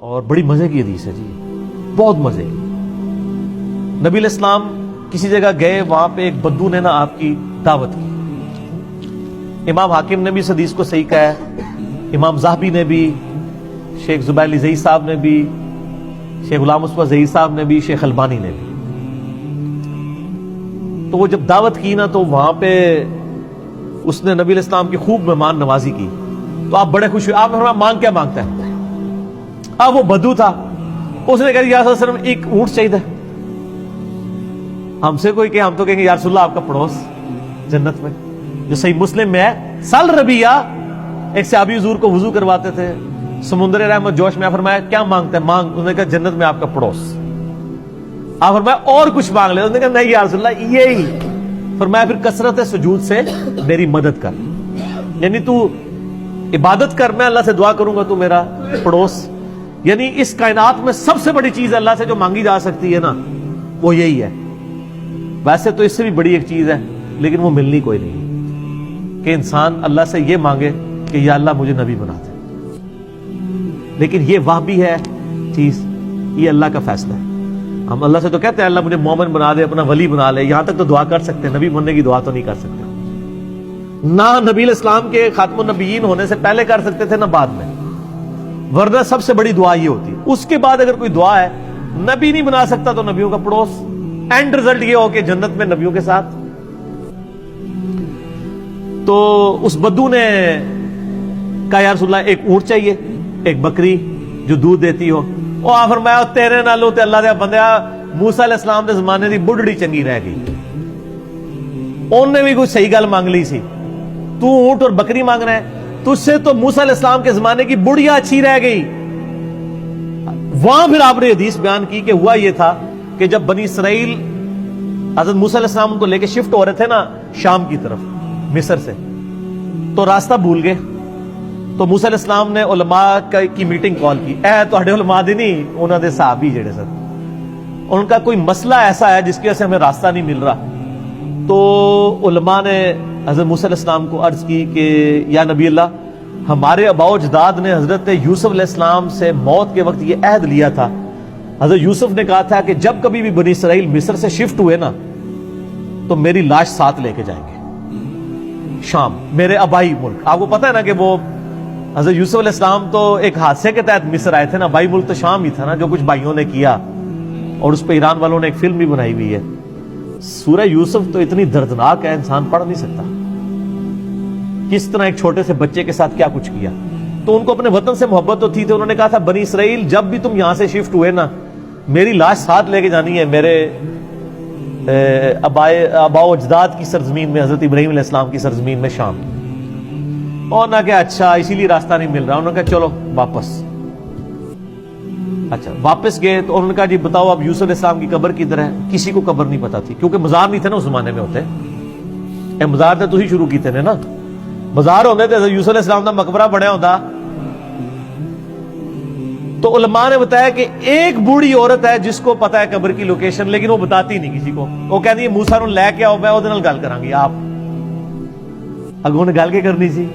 اور بڑی مزے کی حدیث ہے جی، بہت مزے کی۔ نبی علیہ السلام کسی جگہ گئے، وہاں پہ ایک بدو نے نا آپ کی دعوت کی۔ امام حاکم نے بھی اس حدیث کو صحیح کہا ہے، امام ذہبی نے بھی، شیخ زبیر علی زئی صاحب نے بھی، شیخ غلام مصطفیٰ زئی صاحب نے بھی، شیخ البانی نے بھی۔ تو وہ جب دعوت کی نا تو وہاں پہ اس نے نبی علیہ السلام کی خوب مہمان نوازی کی، تو آپ بڑے خوش ہوئے۔ آپ نے فرمایا مانگ کیا مانگتا ہے؟ اب وہ بدو تھا، اس نے کہا یا رسول اللہ صلی اللہ علیہ وسلم ایک اونٹ چاہیے۔ ہم سے کوئی کہ ہم تو کہیں گے یا رسول اللہ آپ کا پڑوس جنت میں، جو صحیح مسلم میں ہے، سل ربیہ ایک صحابی حضور کو وضو کرواتے تھے، سمندر رحمت جوش میں فرمایا کیا مانگتا ہے؟ مانگ۔ انہوں نے کہا جنت میں آپ کا پڑوس۔ آپ فرمایا اور کچھ مانگ لے؟ انہوں نے کہا نہیں یا رسول اللہ یہی۔ فرمایا پھر کثرت سجود سے میری مدد کر، یعنی تو عبادت کر، میں اللہ سے دعا کروں گا تو میرا پڑوس۔ یعنی اس کائنات میں سب سے بڑی چیز اللہ سے جو مانگی جا سکتی ہے نا وہ یہی ہے۔ ویسے تو اس سے بھی بڑی ایک چیز ہے لیکن وہ ملنی کوئی نہیں، کہ انسان اللہ سے یہ مانگے کہ یا اللہ مجھے نبی بنا دے۔ لیکن یہ وہ بھی ہے چیز، یہ اللہ کا فیصلہ ہے۔ ہم اللہ سے تو کہتے ہیں اللہ مجھے مومن بنا دے، اپنا ولی بنا لے، یہاں تک تو دعا کر سکتے ہیں، نبی بننے کی دعا تو نہیں کر سکتے۔ نہ نبی علیہ السلام کے خاتم النبیین ہونے سے پہلے کر سکتے تھے نہ بعد میں، ورنہ سب سے بڑی دعا یہ ہوتی۔ اس کے بعد اگر کوئی دعا ہے نبی نہیں بنا سکتا تو نبیوں کا پڑوس، اینڈ رزلٹ یہ ہو کہ جنت میں نبیوں کے ساتھ۔ تو اس بدو نے کہا یا رسول اللہ ایک اونٹ چاہیے، ایک بکری جو دودھ دیتی ہو۔ وہ آ فرمایا تیرے نالوں تے اللہ دے بندیا موسیٰ علیہ السلام دے زمانے دی بڑھڑی چنگی رہ گئی، انہوں نے بھی کوئی صحیح گل مانگ لی سی، تو اونٹ اور بکری مانگنا ہے؟ تجھ سے تو موسیٰ علیہ السلام کے زمانے کی بڑھیا اچھی رہ گئی۔ وہاں پھر آپ نے حدیث بیان کی کہ ہوا یہ تھا کہ جب بنی اسرائیل حضرت موسیٰ علیہ السلام ان کو لے کے شفٹ ہو رہے تھے نا شام کی طرف مصر سے، تو راستہ بھول گئے، تو موسیٰ علیہ السلام نے علماء کی میٹنگ کال کی۔ اے تہاڈے علماء دی نہیں، انہاں دے صحابی جڑے سن، ان کا کوئی مسئلہ ایسا ہے جس کی وجہ سے ہمیں راستہ نہیں مل رہا۔ تو علماء نے حضرت موسیٰ علیہ السلام کو عرض کی کہ یا نبی اللہ، ہمارے آباء و اجداد نے حضرت یوسف علیہ السلام سے موت کے وقت یہ عہد لیا تھا، حضرت یوسف نے کہا تھا کہ جب کبھی بھی بنی اسرائیل مصر سے شفٹ ہوئے نا تو میری لاش ساتھ لے کے جائیں گے شام، میرے آبائی ملک۔ آپ کو پتہ ہے نا کہ وہ حضرت یوسف علیہ السلام تو ایک حادثے کے تحت مصر آئے تھے نا، آبائی ملک تو شام ہی تھا نا، جو کچھ بھائیوں نے کیا، اور اس پہ ایران والوں نے ایک فلم بھی بنائی ہوئی ہے۔ سورہ یوسف تو اتنی دردناک ہے انسان پڑھ نہیں سکتا، کس طرح ایک چھوٹے سے بچے کے ساتھ کیا کچھ کیا۔ تو ان کو اپنے وطن سے محبت تو تھی، تو انہوں نے کہا تھا بنی اسرائیل جب بھی تم یہاں سے شفٹ ہوئے نا میری لاش ساتھ لے کے جانی ہے میرے آباء و اجداد کی سرزمین میں، حضرت ابراہیم علیہ السلام کی سرزمین میں شام۔ اور نہ کہ اچھا اسی لیے راستہ نہیں مل رہا، انہوں نے کہا چلو واپس۔ اچھا واپس گئے تو انہوں نے کہا جی بتاؤ اب یوسف علیہ السلام کی قبر کدھر ہے؟ کسی کو قبر نہیں پتا تھی، کیونکہ مزار نہیں تھے نا اس زمانے میں ہوتے، مزار تو ہی شروع کیتے نے نا، مزار ہوندے تے یوسف علیہ السلام کا مقبرہ بنیا ہوتا۔ تو علماء نے بتایا کہ ایک بوڑھی عورت ہے جس کو پتا ہے قبر کی لوکیشن، لیکن وہ بتاتی نہیں کسی کو، وہ کہتی ہے موسیٰ نوں لے کے آؤ میں وہ گل کراں گی۔ آپ اگوں نے گل کے کرنی سی،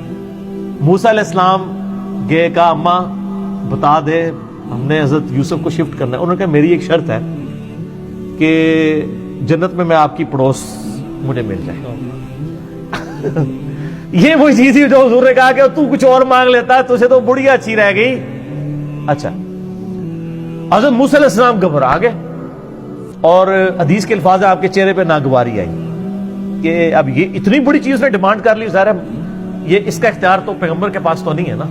موسیٰ علیہ السلام گئے، کہا اماں بتا دے ہم نے حضرت یوسف کو شفٹ کرنا ہے۔ انہوں نے کہا میری ایک شرط ہے کہ جنت میں آپ کی پڑوس مجھے مل جائے۔ یہ وہی چیز تھی جو حضور نے کہا کہ تو کچھ اور مانگ لیتا ہے، تجھے تو بڑھیا اچھی رہ گئی۔ اچھا حضرت موسیٰ علیہ السلام گھبرا گئے، اور حدیث کے الفاظ آپ کے چہرے پہ ناگواری آئی کہ اب یہ اتنی بڑی چیز نے ڈیمانڈ کر لی، ظاہر ہے یہ اس کا اختیار تو پیغمبر کے پاس تو نہیں ہے نا،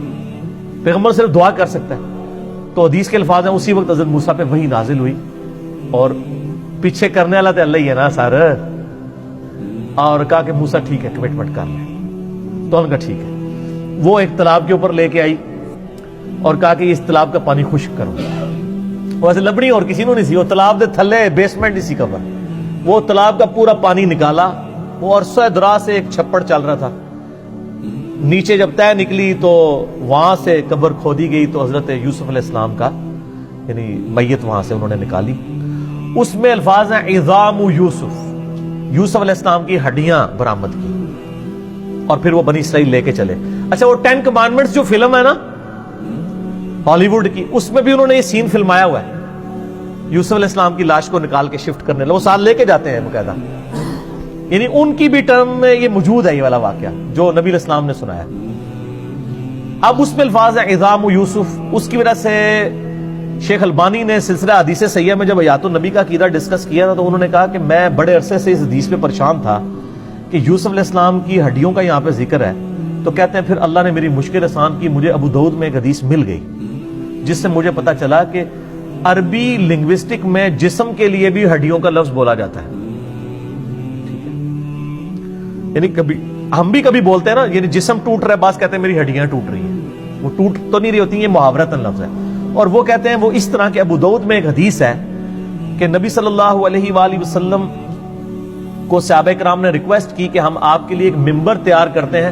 پیغمبر صرف دعا کر سکتا ہے۔ تو حدیث کے الفاظ ہیں اسی وقت حضرت موسیٰ پہ وحی نازل ہوئی، اور پیچھے کرنے والا تو اللہ ہی ہے نا سر، اور کہا کہ موسیٰ ٹھیک ہے کمٹمنٹ کر لیں۔ تو انہوں نے کہا ٹھیک ہے۔ وہ ایک تالاب کے اوپر لے کے آئی اور کہا کہ اس تالاب کا پانی خشک کرو۔ ویسے لبنی اور کسی نے نہیں سی، وہ تالاب دے تھلے بیسمنٹ اسی قبر، وہ تالاب کا پورا پانی نکالا، وہ عرصہ دراز سے ایک چھپڑ چل رہا تھا، نیچے جب طے نکلی تو وہاں سے قبر کھودی گئی، تو حضرت یوسف علیہ السلام کا یعنی میت وہاں سے انہوں نے نکالی۔ اس میں الفاظ ہیں عظام یوسف، یوسف علیہ السلام کی ہڈیاں برآمد کی، اور پھر وہ بنی اسرائیل لے کے چلے۔ اچھا وہ 10 کمانڈمنٹس جو فلم ہے نا، ہالی ووڈ کی، اس میں بھی انہوں نے یہ سین فلمایا ہوا ہے، یوسف علیہ السلام کی لاش کو نکال کے شفٹ کرنے، وہ ساتھ لے کے جاتے ہیں باقاعدہ، یعنی ان کی بھی ٹرم میں یہ موجود ہے، یہ والا واقعہ جو نبی علیہ السلام نے سنایا۔ اب اس میں الفاظ ہیں عظام یوسف، اس کی وجہ سے شیخ البانی نے سلسلہ حدیث صحیحہ میں جب حیات النبی کا عقیدہ ڈسکس کیا تھا تو انہوں نے کہا کہ میں بڑے عرصے سے اس حدیث پہ پریشان تھا کہ یوسف علیہ السلام کی ہڈیوں کا یہاں پہ ذکر ہے، تو کہتے ہیں پھر اللہ نے میری مشکل آسان کی، مجھے ابو داؤد میں ایک حدیث مل گئی جس سے مجھے پتا چلا کہ عربی لنگوسٹک میں جسم کے لیے بھی ہڈیوں کا لفظ بولا جاتا ہے، یعنی کبھی ہم بھی کبھی بولتے ہیں نا، یعنی جسم ٹوٹ رہا ہے، بعض کہتے ہیں میری ہڈیاں ٹوٹ رہی ہیں، وہ ٹوٹ تو نہیں رہی ہوتی، یہ محاورتاً لفظ ہے، اور وہ کہتے ہیں وہ اس طرح کے ابو داؤد میں ایک حدیث ہے کہ نبی صلی اللہ علیہ وآلہ وسلم کو صحابہ کرام نے ریکویسٹ کی کہ ہم آپ کے لیے ایک ممبر تیار کرتے ہیں،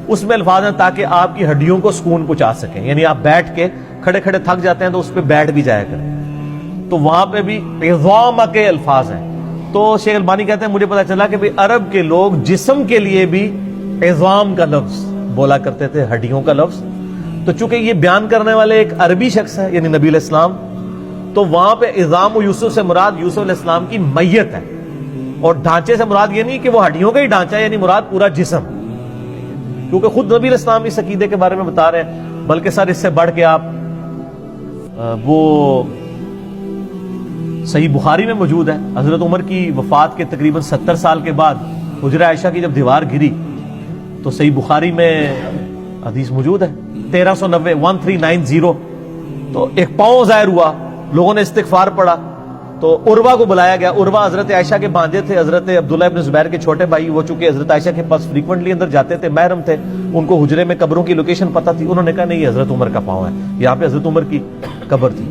اس میں الفاظ ہیں تاکہ آپ کی ہڈیوں کو سکون پہنچا سکیں، یعنی آپ بیٹھ کے کھڑے کھڑے تھک جاتے ہیں تو اس پہ بیٹھ بھی جایا کریں، تو وہاں پہ بھی عظام کے الفاظ ہیں۔ تو شیخ البانی کہتے ہیں مجھے پتا چلا کہ عرب کے لوگ جسم کے لیے بھی عظام کا لفظ بولا کرتے تھے، ہڈیوں کا لفظ، تو چونکہ یہ بیان کرنے والے ایک عربی شخص ہے یعنی نبی علیہ السلام، تو وہاں پہ عظام و یوسف سے مراد یوسف علیہ السلام کی میت ہے، اور ڈھانچے سے مراد یہ نہیں کہ وہ ہڈیوں کا ہی ڈھانچہ ہے، یعنی مراد پورا جسم، کیونکہ خود نبی علیہ السلام اس عقیدے کے بارے میں بتا رہے ہیں، بلکہ سر اس سے بڑھ کے آپ وہ صحیح بخاری میں موجود ہے، حضرت عمر کی وفات کے تقریباً 70 سال کے بعد حجرہ عائشہ کی جب دیوار گری تو صحیح بخاری میں حدیث موجود ہے 1390 1390، تو ایک پاؤں ظاہر ہوا، لوگوں نے استغفار پڑھا تو عروہ کو بلایا گیا، عروہ حضرت عائشہ کے بھانجے تھے، حضرت عبداللہ ابن زبیر کے چھوٹے بھائی، وہ چونکہ حضرت عائشہ کے پاس فریکوینٹلی اندر جاتے تھے، محرم تھے، ان کو حجرے میں قبروں کی لوکیشن پتہ تھی، انہوں نے کہا نہیں یہ حضرت عمر کا پاؤں ہے، یہاں پہ حضرت عمر کی قبر تھی۔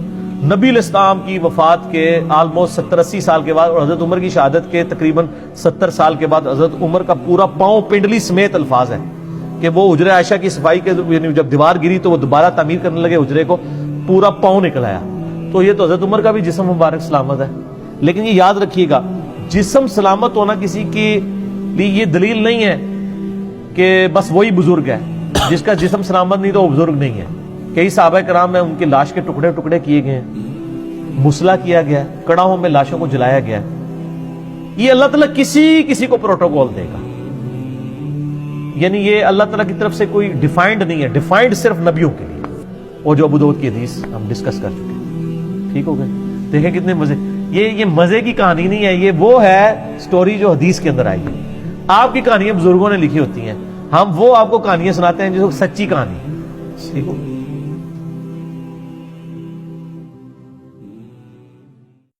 نبی علیہ السلام کی وفات کے آلموسٹ 70-80 سال کے بعد اور حضرت عمر کی شہادت کے تقریباً 70 سال کے بعد حضرت عمر کا پورا پاؤں پنڈلی سمیت الفاظ ہے کہ وہ حجرہ عائشہ کی صفائی کے یعنی جب دیوار گری تو وہ دوبارہ تعمیر کرنے لگے حجرے کو، پورا پاؤں نکل آیا، تو یہ تو حضرت عمر کا بھی جسم مبارک سلامت ہے۔ لیکن یہ یاد رکھیے گا جسم سلامت ہونا کسی کے لیے یہ دلیل نہیں ہے کہ بس وہی بزرگ ہے، جس کا جسم سلامت نہیں تو وہ بزرگ نہیں ہے۔ کئی صحابہ کرام میں ان کی لاش کے ٹکڑے ٹکڑے کیے گئے ہیں، مسلح کیا گیا ہے، کڑاہوں میں لاشوں کو جلایا گیا ہے، یہ اللہ تعالیٰ کسی کو پروٹوکول دے گا، یعنی یہ اللہ تعالیٰ کی طرف سے کوئی ڈیفائنڈ نہیں ہے، ڈیفائنڈ صرف نبیوں کے لیے، وہ جو ابو داؤد کی حدیث ہم ڈسکس کر چکے ہیں۔ ٹھیک ہو گئے؟ دیکھیں کتنے مزے، یہ مزے کی کہانی نہیں ہے، یہ وہ ہے سٹوری جو حدیث کے اندر آئی ہے۔ آپ کی کہانیاں بزرگوں نے لکھی ہوتی ہیں، ہم وہ آپ کو کہانیاں سناتے ہیں جو سچی کہانی، ٹھیک ہو؟